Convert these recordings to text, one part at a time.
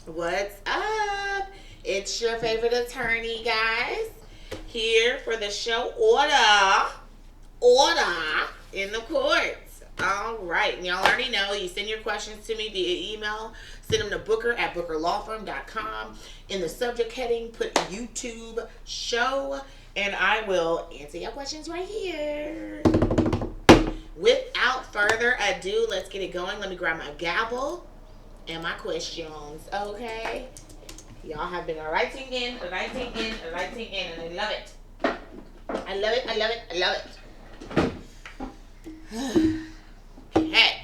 What's up? It's your favorite attorney, guys, here for the show order in the courts. All right, and y'all already know you send your questions to me via email. Send them to booker@bookerlawfirm.com. In the subject heading, put YouTube show, and I will answer your questions right here. Without further ado, let's get it going. Let me grab my gavel and my questions, okay? Y'all have been writing in, and I love it. I love it, I love it, I love it. Okay.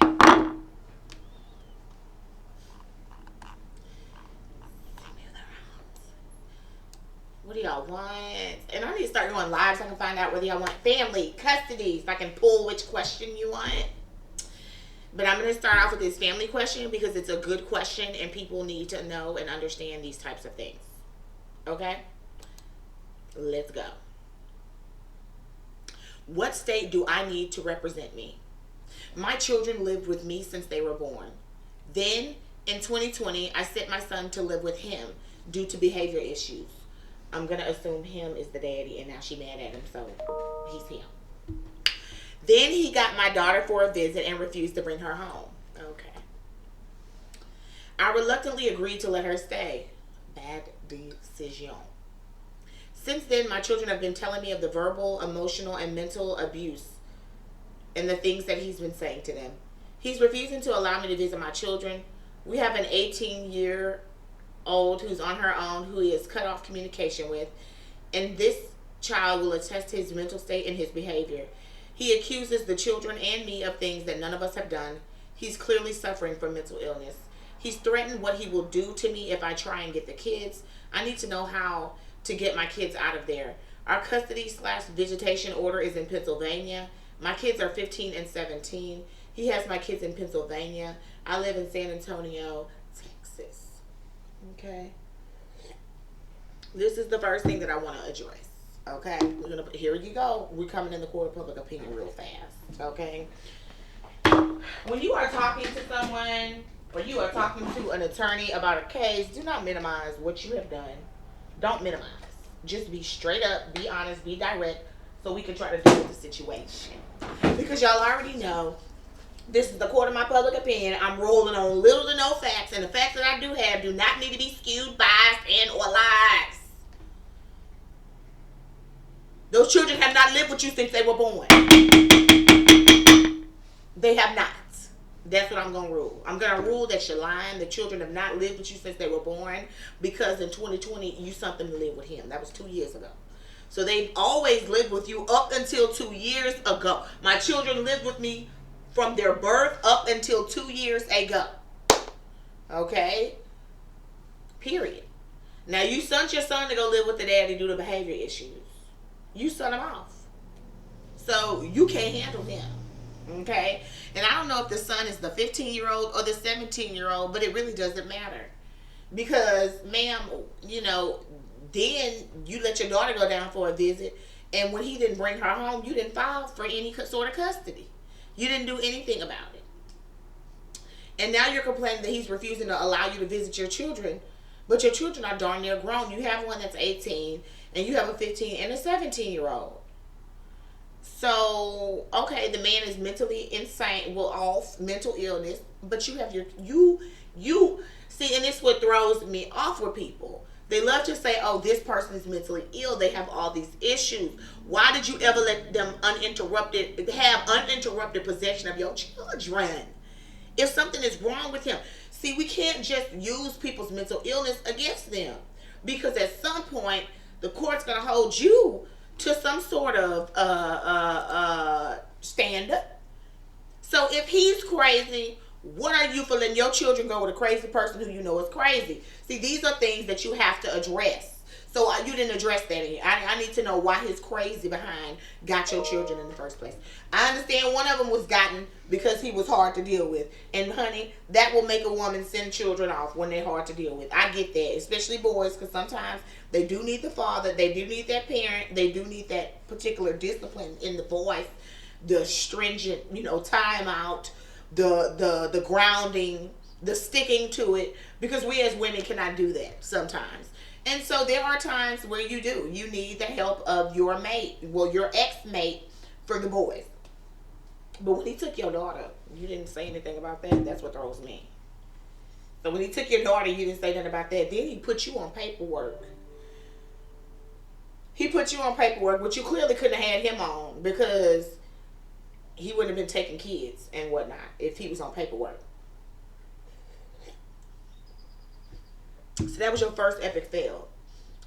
What do y'all want? And I need to start going live so I can find out whether y'all want family, custody, so I can pull which question you want. But I'm going to start off with this family question because it's a good question and people need to know and understand these types of things. Okay? Let's go. What state do I need to represent me? My children lived with me since they were born. Then, in 2020, I sent my son to live with him due to behavior issues. I'm going to assume him is the daddy, and now she mad at him, so he's him. Then he got my daughter for a visit and refused to bring her home. Okay. I reluctantly agreed to let her stay. Bad decision. Since then, my children have been telling me of the verbal, emotional, and mental abuse and the things that he's been saying to them. He's refusing to allow me to visit my children. We have an 18-year-old who's on her own, who he has cut off communication with, and this child will attest to his mental state and his behavior. He accuses the children and me of things that none of us have done. He's clearly suffering from mental illness. He's threatened what he will do to me if I try and get the kids. I need to know how to get my kids out of there. Our custody/visitation order is in Pennsylvania. My kids are 15 and 17. He has my kids in Pennsylvania. I live in San Antonio, Texas. Okay. This is the first thing that I want to address. Okay, here you go. We're coming in the court of public opinion real fast. Okay, when you are talking to someone or you are talking to an attorney about a case, do not minimize what you have done. Don't minimize. Just be straight up, be honest, be direct, so we can try to deal with the situation. Because y'all already know this is the court of my public opinion. I'm rolling on little to no facts, and the facts that I do have do not need to be skewed, biased, and or lies. Those children have not lived with you since they were born. They have not. That's what I'm going to rule. I'm going to rule that you're lying. The children have not lived with you since they were born because in 2020, you sent them to live with him. That was 2 years ago. So they've always lived with you up until 2 years ago. My children lived with me from their birth up until 2 years ago. Okay? Period. Now, you sent your son to go live with the daddy due to behavior issues. You sent him off. So you can't handle him. Okay? And I don't know if the son is the 15-year-old or the 17-year-old, but it really doesn't matter. Because, ma'am, then you let your daughter go down for a visit, and when he didn't bring her home, you didn't file for any sort of custody. You didn't do anything about it. And now you're complaining that he's refusing to allow you to visit your children, but your children are darn near grown. You have one that's 18, and you have a 15 and a 17-year-old. So, okay, the man is mentally insane, off mental illness, but you have you see, and this is what throws me off with people. They love to say, oh, this person is mentally ill. They have all these issues. Why did you ever let them have uninterrupted possession of your children? If something is wrong with him. See, we can't just use people's mental illness against them. Because at some point, the court's going to hold you to some sort of standard. So if he's crazy, what are you for letting your children go with a crazy person who you know is crazy? See, these are things that you have to address. So you didn't address that. I need to know why his crazy behind got your children in the first place. I understand one of them was gotten because he was hard to deal with. And honey, that will make a woman send children off when they're hard to deal with. I get that, especially boys, because sometimes they do need the father, they do need that parent, they do need that particular discipline in the voice, the stringent, time out, the grounding, the sticking to it, because we as women cannot do that sometimes. And so there are times where you do. You need the help of your mate, well, your ex-mate, for the boys. But when he took your daughter, you didn't say anything about that. That's what throws me. So when he took your daughter, you didn't say nothing about that. Then he put you on paperwork. He put you on paperwork, which you clearly couldn't have had him on, because he wouldn't have been taking kids and whatnot if he was on paperwork. So that was your first epic fail.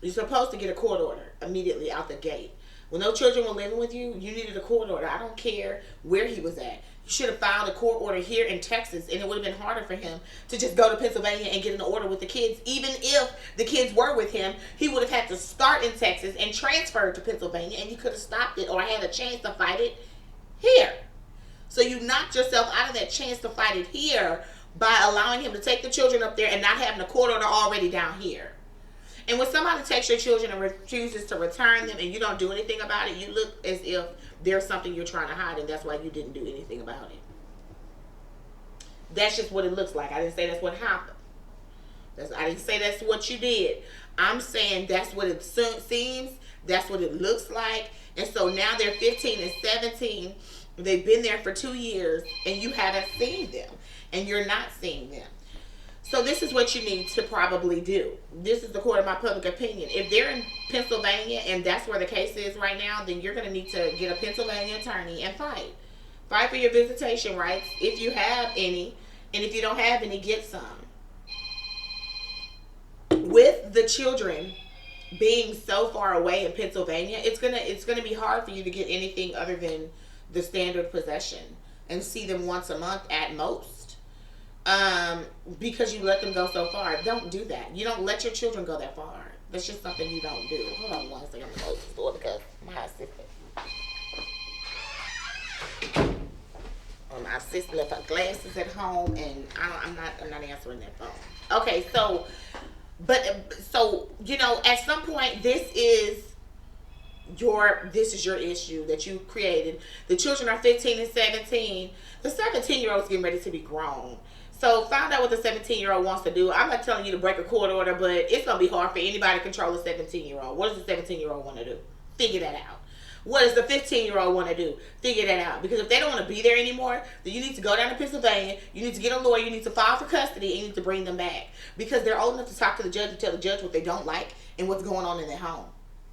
You're supposed to get a court order immediately out the gate. When those children were living with you, you needed a court order. I don't care where he was at. You should have filed a court order here in Texas, and it would have been harder for him to just go to Pennsylvania and get an order with the kids. Even if the kids were with him, he would have had to start in Texas and transfer to Pennsylvania, and you could have stopped it or had a chance to fight it here. So you knocked yourself out of that chance to fight it here by allowing him to take the children up there and not having a court order already down here. And when somebody takes your children and refuses to return them and you don't do anything about it, you look as if there's something you're trying to hide, and that's why you didn't do anything about it. That's just what it looks like. I didn't say that's what happened. I didn't say that's what you did. I'm saying that's what it seems. That's what it looks like. And so now they're 15 and 17. They've been there for 2 years, and you haven't seen them. And you're not seeing them. So this is what you need to probably do. This is the court of my public opinion. If they're in Pennsylvania and that's where the case is right now, then you're going to need to get a Pennsylvania attorney and fight. Fight for your visitation rights if you have any. And if you don't have any, get some. With the children being so far away in Pennsylvania, it's gonna be hard for you to get anything other than the standard possession and see them once a month at most. Because you let them go so far. Don't do that. You don't let your children go that far. That's just something you don't do. Hold on one second. I'm gonna close this door because my assistant left her glasses at home, and I'm not answering that phone. Okay, so you know, at some point this is your issue that you created. The children are 15 and 17. The 17-year-old is getting ready to be grown. So find out what the 17-year-old wants to do. I'm not telling you to break a court order, but it's going to be hard for anybody to control a 17-year-old. What does the 17-year-old want to do? Figure that out. What does the 15-year-old want to do? Figure that out. Because if they don't want to be there anymore, then you need to go down to Pennsylvania. You need to get a lawyer. You need to file for custody, and you need to bring them back. Because they're old enough to talk to the judge and tell the judge what they don't like and what's going on in their home.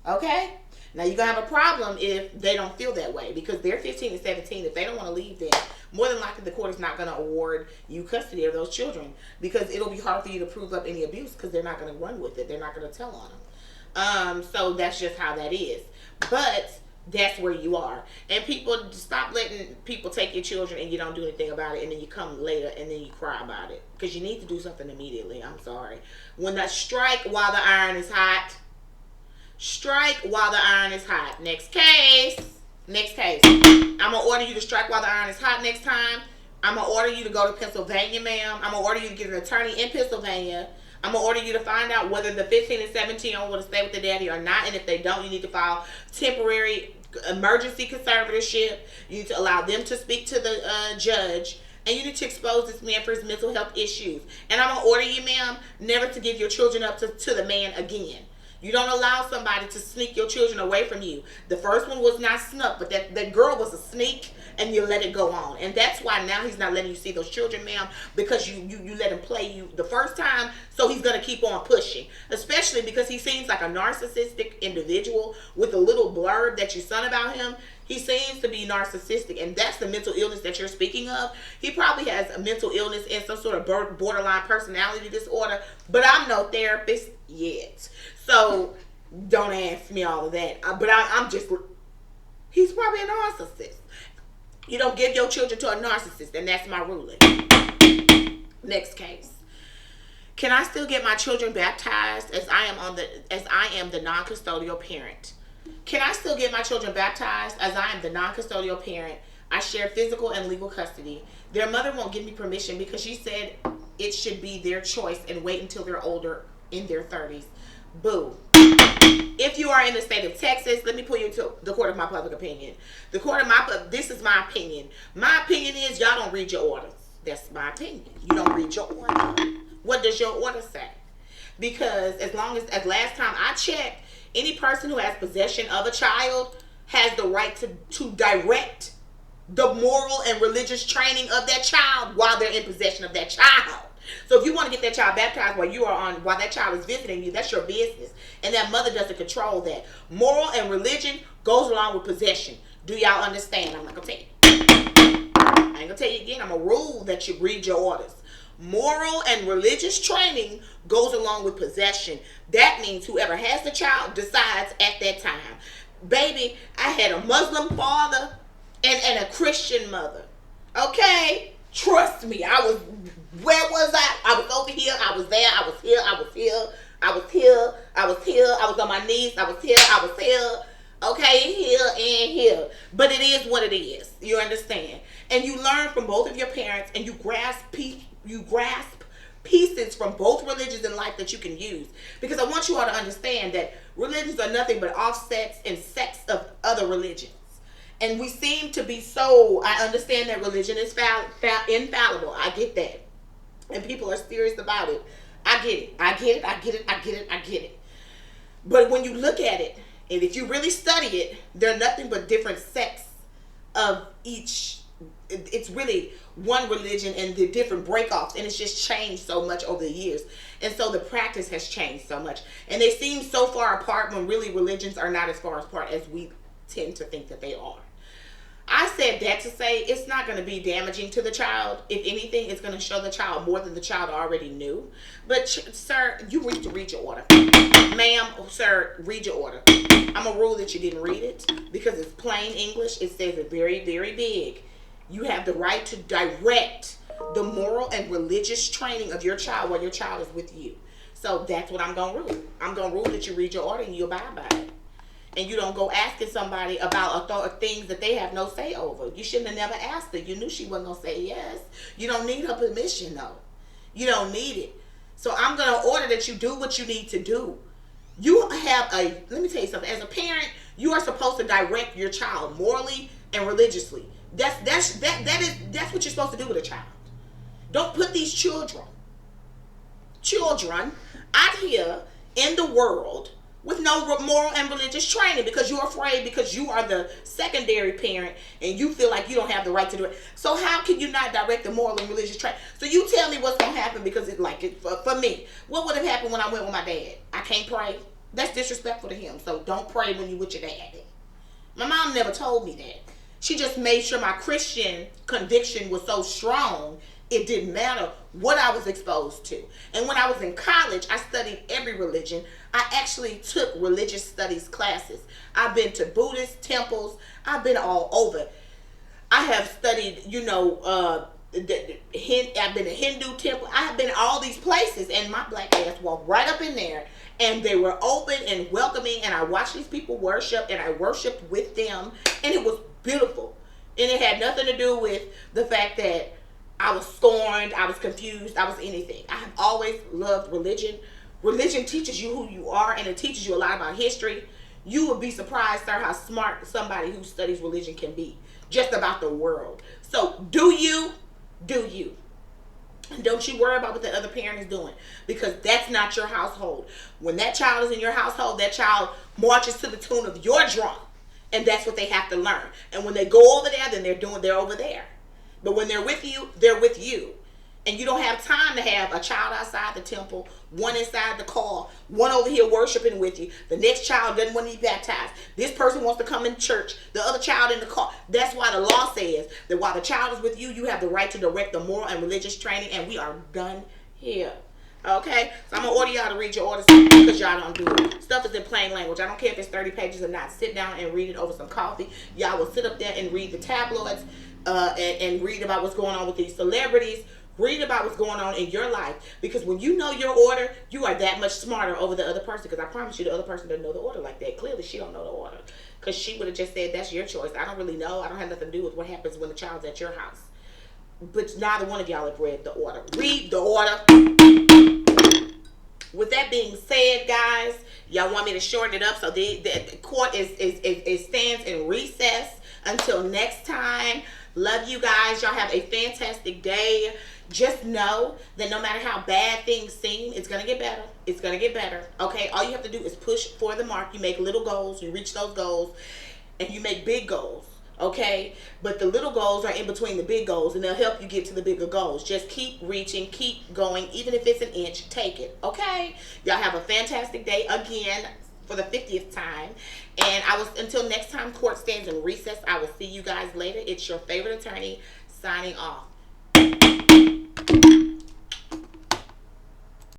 Okay? Now, you're going to have a problem if they don't feel that way, because they're 15 and 17. If they don't want to leave, then more than likely the court is not going to award you custody of those children, because it'll be hard for you to prove up any abuse because they're not going to run with it. They're not going to tell on them. So that's just how that is. But that's where you are. And people, stop letting people take your children and you don't do anything about it, and then you come later and then you cry about it, because you need to do something immediately. I'm sorry. When that strike while the iron is hot. Strike while the iron is hot. Next case. I'm going to order you to strike while the iron is hot next time. I'm going to order you to go to Pennsylvania, ma'am. I'm going to order you to get an attorney in Pennsylvania. I'm going to order you to find out whether the 15 and 17-year-old want to stay with the daddy or not. And if they don't, you need to file temporary emergency conservatorship. You need to allow them to speak to the judge. And you need to expose this man for his mental health issues. And I'm going to order you, ma'am, never to give your children up to the man again. You don't allow somebody to sneak your children away from you. The first one was not snuck, but that girl was a sneak, and you let it go on. And that's why now he's not letting you see those children, ma'am, because you let him play you the first time, so he's going to keep on pushing. Especially because he seems like a narcissistic individual with a little blurb that you sent about him. He seems to be narcissistic, and that's the mental illness that you're speaking of. He probably has a mental illness and some sort of borderline personality disorder, but I'm no therapist yet. So don't ask me all of that. But I'm just, he's probably a narcissist. You don't give your children to a narcissist, and that's my ruling. Next case. Can I still get my children baptized as I am the non-custodial parent? Can I still get my children baptized as I am the non-custodial parent? I share physical and legal custody. Their mother won't give me permission because she said it should be their choice and wait until they're older, in their 30s. Boo. If you are in the state of Texas, let me pull you to the court of my public opinion. This is my opinion. My opinion is y'all don't read your orders. That's my opinion. You don't read your order. What does your order say? Because as last time I checked, any person who has possession of a child has the right to direct the moral and religious training of that child while they're in possession of that child. So if you want to get that child baptized while that child is visiting you, that's your business. And that mother doesn't control that. Moral and religion goes along with possession. Do y'all understand? I'm not gonna tell you. I ain't gonna tell you again. I'm gonna rule that you read your orders. Moral and religious training goes along with possession. That means whoever has the child decides at that time. Baby, I had a Muslim father and a Christian mother. Okay? Trust me. Where was I? I was over here. I was there. I was here. I was here. I was here. I was here. I was on my knees. I was here. I was here. Okay? Here and here. But it is what it is. You understand? And you learn from both of your parents, and you grasp pieces from both religions in life that you can use. Because I want you all to understand that religions are nothing but offsets and sects of other religions. And we seem to be I understand that religion is infallible. I get that. And people are serious about it. I get it. But when you look at it, and if you really study it, they're nothing but different sects of each. It's really one religion and the different breakoffs, and it's just changed so much over the years. And so the practice has changed so much. And they seem so far apart when really religions are not as far apart as we tend to think that they are. I said that to say it's not going to be damaging to the child. If anything, it's going to show the child more than the child already knew. But sir, you need to read your order. Ma'am, sir, read your order. I'm going to rule that you didn't read it because it's plain English. It says it very, very big. You have the right to direct the moral and religious training of your child while your child is with you. So that's what I'm going to rule. I'm going to rule that you read your order and you abide by it. And you don't go asking somebody about things that they have no say over. You shouldn't have never asked her. You knew she wasn't going to say yes. You don't need her permission, though. You don't need it. So I'm going to order that you do what you need to do. Let me tell you something. As a parent, you are supposed to direct your child morally and religiously. That's what you're supposed to do with a child. Don't put these children out here in the world with no moral and religious training because you're afraid, because you are the secondary parent and you feel like you don't have the right to do it. So how can you not direct the moral and religious training? So you tell me what's going to happen because for me, what would have happened when I went with my dad? I can't pray. That's disrespectful to him. So don't pray when you with your dad. My mom never told me that. She just made sure my Christian conviction was so strong, it didn't matter what I was exposed to. And when I was in college, I studied every religion. I actually took religious studies classes. I've been to Buddhist temples. I've been all over. I have studied, I've been to Hindu temple. I have been to all these places, and my black ass walked right up in there. And they were open and welcoming, and I watched these people worship, and I worshiped with them, and it was beautiful. And it had nothing to do with the fact that I was scorned, I was confused, I was anything. I have always loved religion. Religion teaches you who you are, and it teaches you a lot about history. You would be surprised, sir, how smart somebody who studies religion can be, just about the world. So do you. And don't you worry about what the other parent is doing, because that's not your household. When that child is in your household, that child marches to the tune of your drum, and that's what they have to learn. And when they go over there, then they're over there. But when they're with you, they're with you. And you don't have time to have a child outside the temple, one inside the car, one over here worshiping with you. The next child doesn't want to be baptized. This person wants to come in church. The other child in the car. That's why the law says that while the child is with you, you have the right to direct the moral and religious training. And we are done here. Okay? So I'm going to order y'all to read your orders because y'all don't do it. Stuff is in plain language. I don't care if it's 30 pages or not. Sit down and read it over some coffee. Y'all will sit up there and read the tabloids and read about what's going on with these celebrities. Read about what's going on in your life, because when you know your order, you are that much smarter over the other person, because I promise you the other person doesn't know the order like that. Clearly, she don't know the order, because she would have just said, that's your choice. I don't really know. I don't have nothing to do with what happens when the child's at your house. But neither one of y'all have read the order. Read the order. With that being said, guys, y'all want me to shorten it up, so the court stands in recess until next time. Love you guys. Y'all have a fantastic day. Just know that no matter how bad things seem, it's going to get better. It's going to get better. Okay? All you have to do is push for the mark. You make little goals. You reach those goals. And you make big goals. Okay? But the little goals are in between the big goals, and they'll help you get to the bigger goals. Just keep reaching. Keep going. Even if it's an inch, take it. Okay? Y'all have a fantastic day again for the 50th time. And until next time court stands in recess, I will see you guys later. It's your favorite attorney signing off.